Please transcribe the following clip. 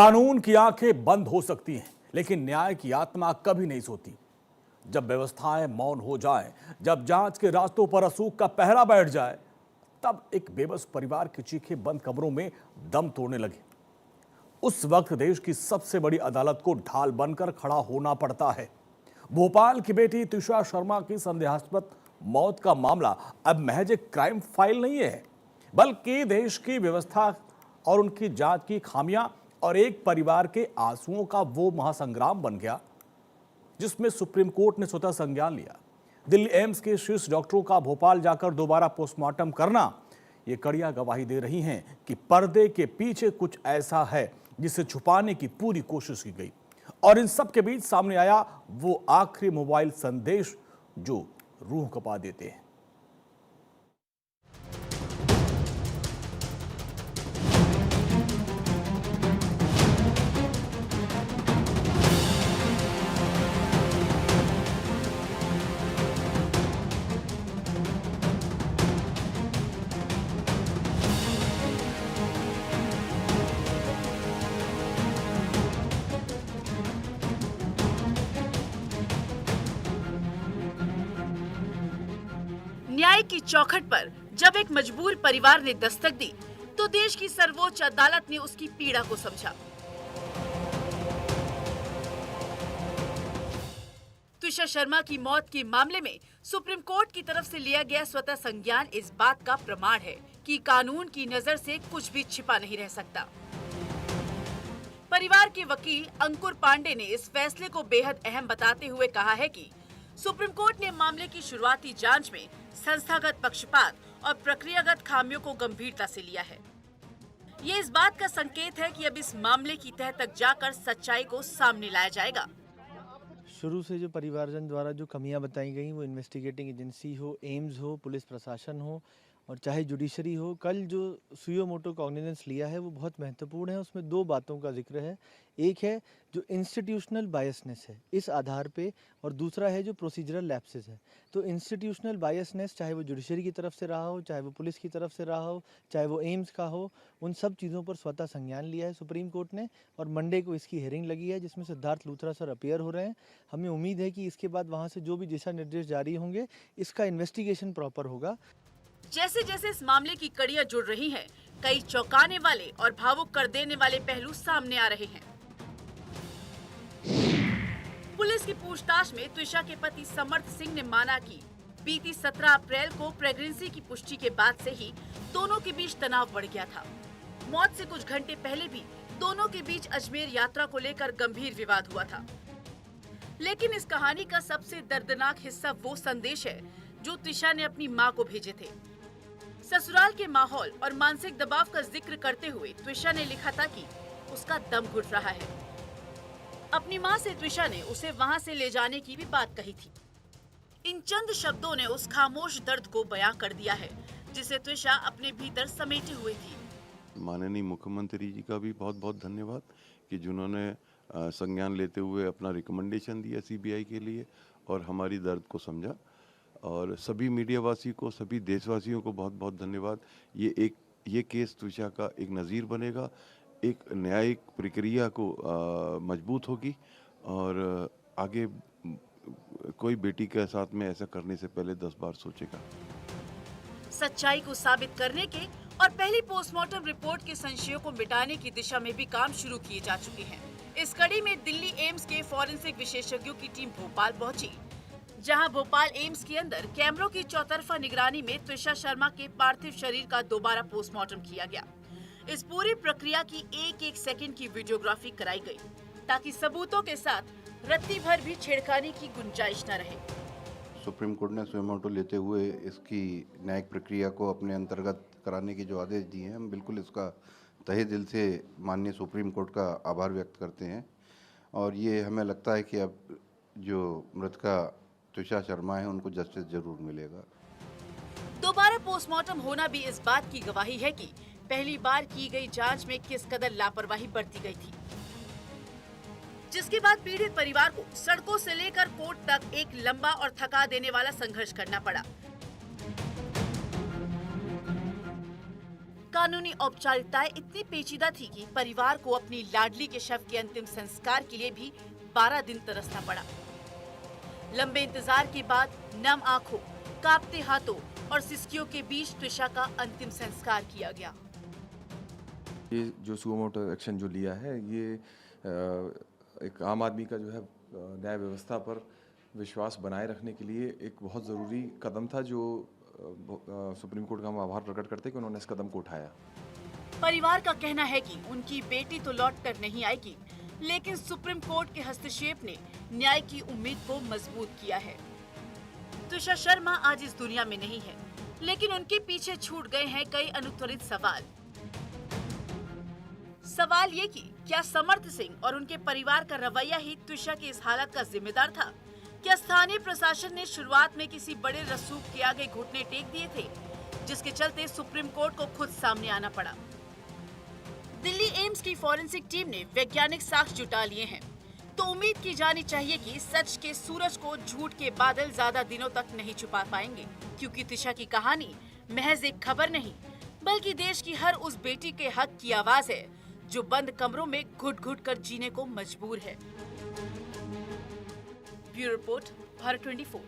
कानून की आंखें बंद हो सकती हैं, लेकिन न्याय की आत्मा कभी नहीं सोती। जब व्यवस्थाएं मौन हो जाए, जब जांच के रास्तों पर असूक का पहरा बैठ जाए, तब एक बेबस परिवार की चीखें बंद कमरों में दम तोड़ने लगे। उस वक्त देश की सबसे बड़ी अदालत को ढाल बनकर खड़ा होना पड़ता है। भोपाल की बेटी त्विषा शर्मा की संदेहास्पद मौत का मामला अब महज एक क्राइम फाइल नहीं है, बल्कि देश की व्यवस्था और उनकी जांच की खामियां और एक परिवार के आंसुओं का वो महासंग्राम बन गया जिसमें सुप्रीम कोर्ट ने स्वतः संज्ञान लिया। दिल्ली एम्स के शीर्ष डॉक्टरों का भोपाल जाकर दोबारा पोस्टमार्टम करना ये कड़ियां गवाही दे रही हैं कि पर्दे के पीछे कुछ ऐसा है जिसे छुपाने की पूरी कोशिश की गई, और इन सब के बीच सामने आया वो आखिरी मोबाइल संदेश जो रूह कपा देते हैं। न्याय की चौखट पर जब एक मजबूर परिवार ने दस्तक दी, तो देश की सर्वोच्च अदालत ने उसकी पीड़ा को समझा। त्विषा शर्मा की मौत के मामले में सुप्रीम कोर्ट की तरफ से लिया गया स्वतः संज्ञान इस बात का प्रमाण है कि कानून की नजर से कुछ भी छिपा नहीं रह सकता। परिवार के वकील अंकुर पांडे ने इस फैसले को बेहद अहम बताते हुए कहा है कि सुप्रीम कोर्ट ने मामले की शुरुआती जांच में संस्थागत पक्षपात और प्रक्रियागत खामियों को गंभीरता से लिया है। ये इस बात का संकेत है कि अब इस मामले की तह तक जाकर सच्चाई को सामने लाया जाएगा। शुरू से जो परिवारजन द्वारा जो कमियां बताई गई, वो इन्वेस्टिगेटिंग एजेंसी हो, एम्स हो, पुलिस प्रशासन हो और चाहे जुडिशरी हो, कल जो सुयो मोटो कॉग्निजेंस लिया है वो बहुत महत्वपूर्ण है। उसमें दो बातों का जिक्र है। एक है जो इंस्टीट्यूशनल बायसनेस है इस आधार पे, और दूसरा है जो प्रोसीजरल लैप्सेस है। तो इंस्टीट्यूशनल बायसनेस चाहे वो जुडिशरी की तरफ से रहा हो, चाहे वो पुलिस की तरफ से रहा हो, चाहे वो एम्स का हो, उन सब चीज़ों पर स्वतः संज्ञान लिया है सुप्रीम कोर्ट ने। और मंडे को इसकी हियरिंग लगी है जिसमें सिद्धार्थ लूथरा सर अपीयर हो रहे हैं। हमें उम्मीद है कि इसके बाद वहाँ से जो भी दिशा निर्देश जारी होंगे, इसका इन्वेस्टिगेशन प्रॉपर होगा। जैसे जैसे इस मामले की कड़ियां जुड़ रही हैं, कई चौंकाने वाले और भावुक कर देने वाले पहलू सामने आ रहे हैं। पुलिस की पूछताछ में त्विषा के पति समर्थ सिंह ने माना कि बीती 17 अप्रैल को प्रेगनेंसी की पुष्टि के बाद से ही दोनों के बीच तनाव बढ़ गया था। मौत से कुछ घंटे पहले भी दोनों के बीच अजमेर यात्रा को लेकर गंभीर विवाद हुआ था। लेकिन इस कहानी का सबसे दर्दनाक हिस्सा वो संदेश है जो त्विषा ने अपनी मां को भेजे थे। ससुराल के माहौल और मानसिक दबाव का जिक्र करते हुए त्विषा ने लिखा था कि उसका दम घुट रहा है। अपनी मां से त्विषा ने उसे वहां से ले जाने की भी बात कही थी। इन चंद शब्दों ने उस खामोश दर्द को बयां कर दिया है जिसे त्विषा अपने भीतर समेटे हुए थी। माननीय मुख्यमंत्री जी का भी बहुत बहुत धन्यवाद कि जिन्होंने संज्ञान लेते हुए अपना रिकमेंडेशन दिया सीबीआई के लिए और हमारी दर्द को समझा। और सभी मीडिया वासी को, सभी देशवासियों को बहुत बहुत धन्यवाद। ये केस त्विषा का एक नज़ीर बनेगा, एक न्यायिक प्रक्रिया को मजबूत होगी और आगे कोई बेटी के साथ में ऐसा करने से पहले 10 बार सोचेगा। सच्चाई को साबित करने के और पहली पोस्टमार्टम रिपोर्ट के संशयों को मिटाने की दिशा में भी काम शुरू किए जा चुके हैं। इस कड़ी में दिल्ली एम्स के फॉरेंसिक विशेषज्ञों की टीम भोपाल पहुंची, जहां भोपाल एम्स के अंदर कैमरों की चौतरफा निगरानी में त्विषा शर्मा के पार्थिव शरीर का दोबारा पोस्टमार्टम किया गया। इस पूरी प्रक्रिया की एक एक सेकंड की वीडियोग्राफी कराई गई ताकि सबूतों के साथ रत्ती भर भी छेड़खानी की गुंजाइश न रहे। सुप्रीम कोर्ट ने सुयो मोटो लेते हुए इसकी न्यायिक प्रक्रिया को अपने अंतर्गत कराने के जो आदेश दिए हैं, हम बिल्कुल इसका तहे दिल से माननीय सुप्रीम कोर्ट का आभार व्यक्त करते हैं। और ये हमें लगता है कि अब जो मृतका त्विषा शर्मा है उनको जस्टिस जरूर मिलेगा। दोबारा पोस्टमार्टम होना भी इस बात की गवाही है कि पहली बार की गई जांच में किस कदर लापरवाही बरती गई थी, जिसके बाद पीड़ित परिवार को सड़कों से लेकर कोर्ट तक एक लंबा और थका देने वाला संघर्ष करना पड़ा। कानूनी औपचारिकताएं इतनी पेचीदा थी कि परिवार को अपनी लाडली के शव के अंतिम संस्कार के लिए भी 12 दिन तरसना पड़ा। लंबे इंतजार के बाद नम आंखों, कांपते हाथों और सिसकियों के बीच त्विषा का अंतिम संस्कार किया गया। ये जो सुओ मोटो एक्शन जो लिया है, ये एक आम आदमी का जो है न्याय व्यवस्था पर विश्वास बनाए रखने के लिए एक बहुत ज़रूरी कदम था, जो सुप्रीम कोर्ट का हम आभार प्रकट करते हैं कि उन्होंने इस कदम को उठाया। परिवार का कहना है कि उनकी बेटी तो लौट कर नहीं आएगी, लेकिन सुप्रीम कोर्ट के हस्तक्षेप ने न्याय की उम्मीद को मजबूत किया है। त्विषा शर्मा आज इस दुनिया में नहीं है, लेकिन उनके पीछे छूट गए हैं कई अनुत्तरित सवाल। सवाल ये कि क्या समर्थ सिंह और उनके परिवार का रवैया ही त्विषा की इस हालत का जिम्मेदार था? क्या स्थानीय प्रशासन ने शुरुआत में किसी बड़े रसूख के आगे घुटने टेक दिए थे, जिसके चलते सुप्रीम कोर्ट को खुद सामने आना पड़ा? दिल्ली एम्स की फॉरेंसिक टीम ने वैज्ञानिक साक्ष्य जुटा लिए हैं, तो उम्मीद की जानी चाहिए कि सच के सूरज को झूठ के बादल ज्यादा दिनों तक नहीं छुपा पाएंगे, क्योंकि त्विषा की कहानी महज एक खबर नहीं, बल्कि देश की हर उस बेटी के हक की आवाज है जो बंद कमरों में घुट-घुट कर जीने को मजबूर है। Bureau report, Bharat 24।